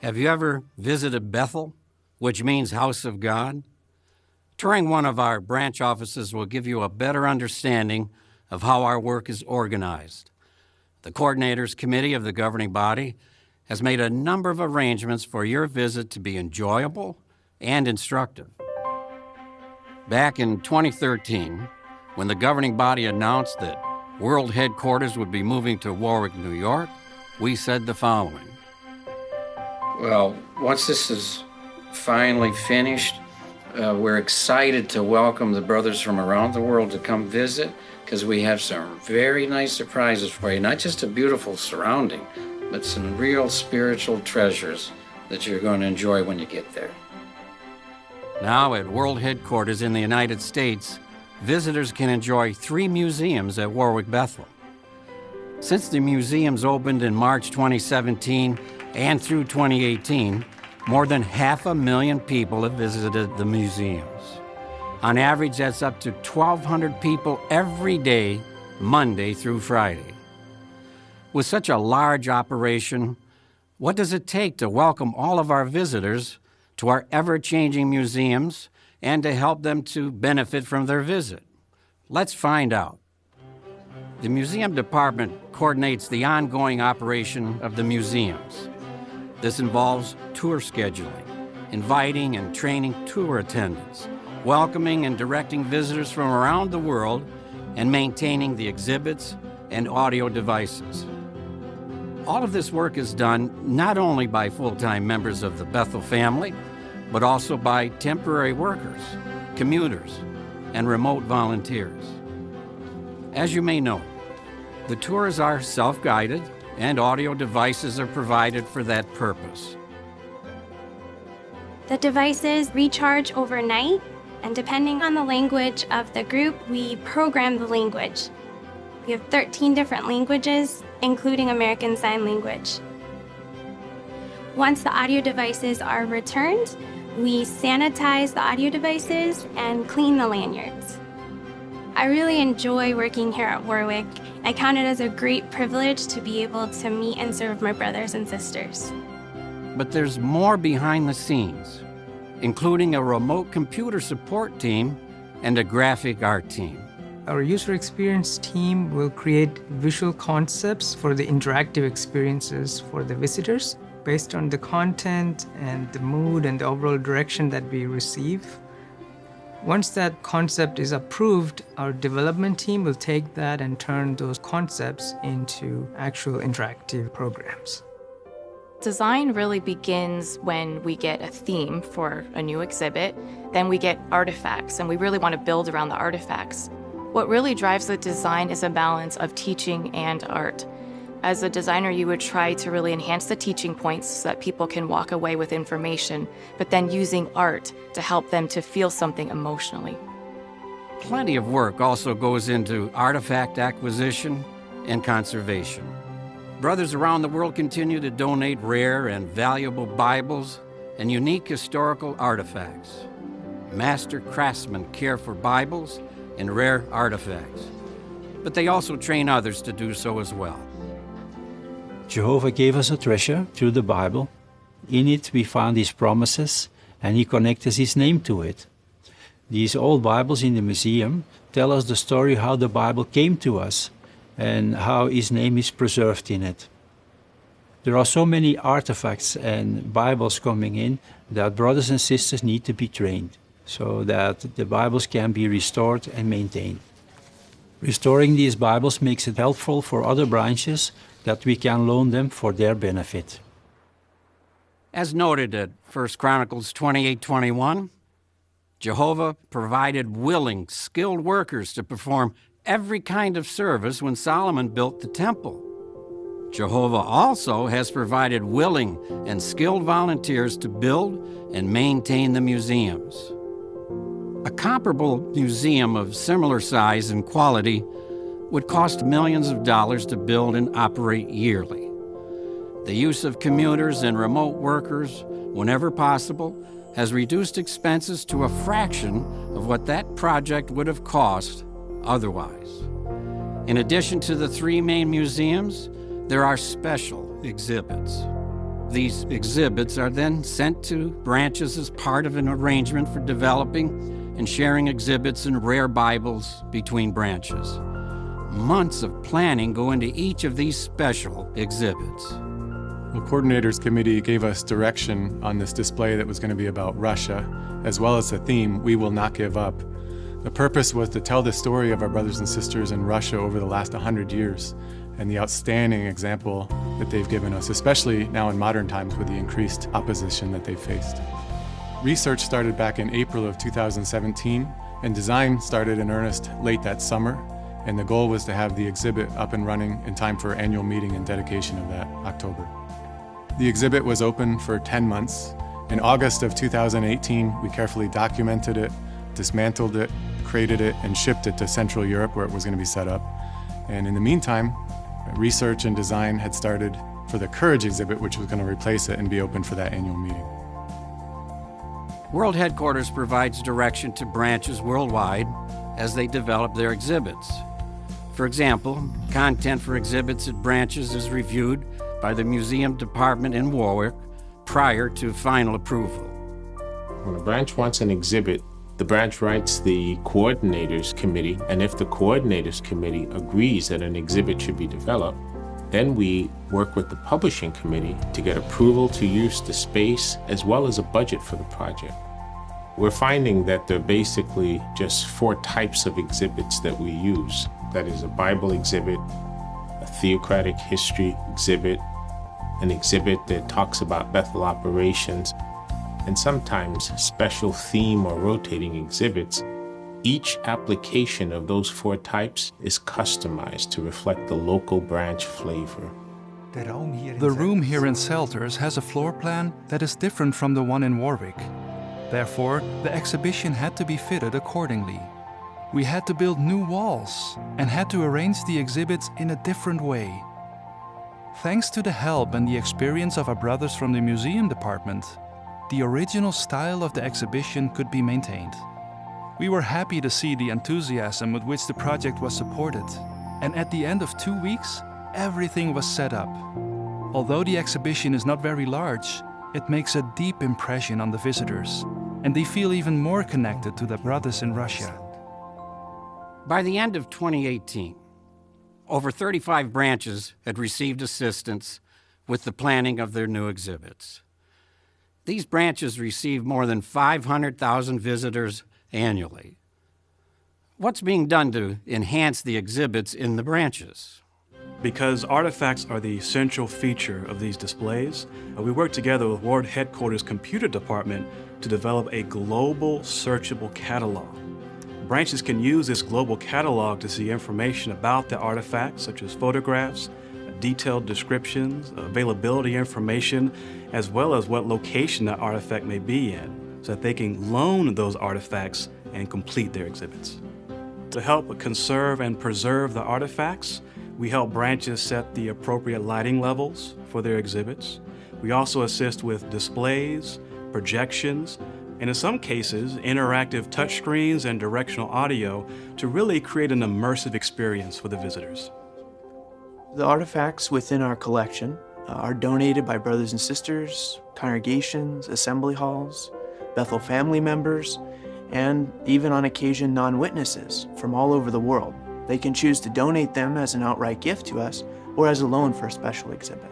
Have you ever visited Bethel, which means House of God? Touring one of our branch offices will give you a better understanding of how our work is organized. The Coordinators Committee of the governing body has made a number of arrangements for your visit to be enjoyable and instructive. Back in 2013, when the governing body announced that World Headquarters would be moving to Warwick, New York, we said the following. Well, once this is finally finished, we're excited to welcome the brothers from around the world to come visit, because we have some very nice surprises for you. Not just a beautiful surrounding, but some real spiritual treasures that you're going to enjoy when you get there. Now at World Headquarters in the United States, visitors can enjoy 3 museums at Warwick Bethel. Since the museums opened in March 2017 and through 2018, more than 500,000 people have visited the museums. On average, that's up to 1,200 people every day, Monday through Friday. With such a large operation, what does it take to welcome all of our visitors to our ever-changing museums and to help them to benefit from their visit? Let's find out. The museum department coordinates the ongoing operation of the museums. This involves tour scheduling, inviting and training tour attendants, welcoming and directing visitors from around the world, and maintaining the exhibits and audio devices. All of this work is done not only by full-time members of the Bethel family, but also by temporary workers, commuters, and remote volunteers. As you may know, the tours are self-guided, and audio devices are provided for that purpose. The devices recharge overnight, and depending on the language of the group, we program the language. We have 13 different languages, including American Sign Language. Once the audio devices are returned, we sanitize the audio devices and clean the lanyards. I really enjoy working here at Warwick. I count it as a great privilege to be able to meet and serve my brothers and sisters. But there's more behind the scenes, including a remote computer support team and a graphic art team. Our user experience team will create visual concepts for the interactive experiences for the visitors based on the content and the mood and the overall direction that we receive. Once that concept is approved, our development team will take that and turn those concepts into actual interactive programs. Design really begins when we get a theme for a new exhibit, then we get artifacts, and we really want to build around the artifacts. What really drives the design is a balance of teaching and art. As a designer, you would try to really enhance the teaching points so that people can walk away with information, but then using art to help them to feel something emotionally. Plenty of work also goes into artifact acquisition and conservation. Brothers around the world continue to donate rare and valuable Bibles and unique historical artifacts. Master craftsmen care for Bibles and rare artifacts, but they also train others to do so as well. Jehovah gave us a treasure through the Bible. In it we found His promises, and He connected His name to it. These old Bibles in the museum tell us the story how the Bible came to us and how His name is preserved in it. There are so many artifacts and Bibles coming in that brothers and sisters need to be trained so that the Bibles can be restored and maintained. Restoring these Bibles makes it helpful for other branches that we can loan them for their benefit. As noted at 1 Chronicles 28:21, Jehovah provided willing, skilled workers to perform every kind of service when Solomon built the temple. Jehovah also has provided willing and skilled volunteers to build and maintain the museums. A comparable museum of similar size and quality would cost millions of dollars to build and operate yearly. The use of commuters and remote workers, whenever possible, has reduced expenses to a fraction of what that project would have cost otherwise. In addition to the 3 main museums, there are special exhibits. These exhibits are then sent to branches as part of an arrangement for developing and sharing exhibits and rare Bibles between branches. Months of planning go into each of these special exhibits. The Coordinators Committee gave us direction on this display that was going to be about Russia, as well as the theme, We Will Not Give Up. The purpose was to tell the story of our brothers and sisters in Russia over the last 100 years and the outstanding example that they've given us, especially now in modern times with the increased opposition that they've faced. Research started back in April of 2017, and design started in earnest late that summer, and the goal was to have the exhibit up and running in time for annual meeting and dedication of that October. The exhibit was open for 10 months. In August of 2018, we carefully documented it, dismantled it, created it, and shipped it to Central Europe where it was going to be set up. And in the meantime, research and design had started for the Courage exhibit, which was going to replace it and be open for that annual meeting. World Headquarters provides direction to branches worldwide as they develop their exhibits. For example, content for exhibits at branches is reviewed by the museum department in Warwick prior to final approval. When a branch wants an exhibit, the branch writes the Coordinators Committee, and if the Coordinators Committee agrees that an exhibit should be developed, then we work with the Publishing Committee to get approval to use the space as well as a budget for the project. We're finding that there are basically just 4 types of exhibits that we use. That is a Bible exhibit, a theocratic history exhibit, an exhibit that talks about Bethel operations, and sometimes special theme or rotating exhibits. Each application of those 4 types is customized to reflect the local branch flavor. The room here in Selters has a floor plan that is different from the one in Warwick. Therefore, the exhibition had to be fitted accordingly. We had to build new walls and had to arrange the exhibits in a different way. Thanks to the help and the experience of our brothers from the museum department, the original style of the exhibition could be maintained. We were happy to see the enthusiasm with which the project was supported, and at the end of 2 weeks, everything was set up. Although the exhibition is not very large, it makes a deep impression on the visitors, and they feel even more connected to their brothers in Russia. By the end of 2018, over 35 branches had received assistance with the planning of their new exhibits. These branches receive more than 500,000 visitors annually. What's being done to enhance the exhibits in the branches? Because artifacts are the central feature of these displays, we work together with World Headquarters Computer Department to develop a global searchable catalog. Branches can use this global catalog to see information about the artifacts, such as photographs, detailed descriptions, availability information, as well as what location that artifact may be in, so that they can loan those artifacts and complete their exhibits. To help conserve and preserve the artifacts, we help branches set the appropriate lighting levels for their exhibits. We also assist with displays, projections, and in some cases, interactive touchscreens and directional audio to really create an immersive experience for the visitors. The artifacts within our collection are donated by brothers and sisters, congregations, assembly halls, Bethel family members, and even on occasion non-witnesses from all over the world. They can choose to donate them as an outright gift to us or as a loan for a special exhibit.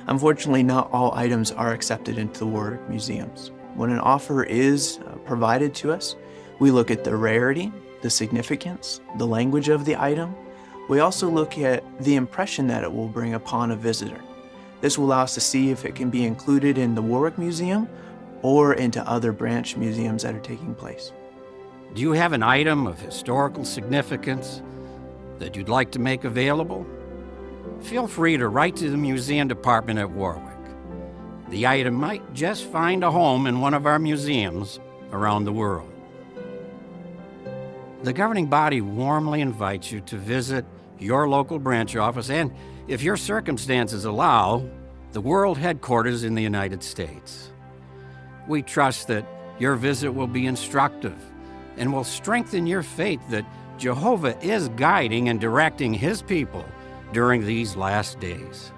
Unfortunately, not all items are accepted into the Warwick museums. When an offer is provided to us, we look at the rarity, the significance, the language of the item. We also look at the impression that it will bring upon a visitor. This will allow us to see if it can be included in the Warwick Museum or into other branch museums that are taking place. Do you have an item of historical significance that you'd like to make available? Feel free to write to the museum department at Warwick. The item might just find a home in one of our museums around the world. The governing body warmly invites you to visit your local branch office and, if your circumstances allow, the World Headquarters in the United States. We trust that your visit will be instructive and will strengthen your faith that Jehovah is guiding and directing His people during these last days.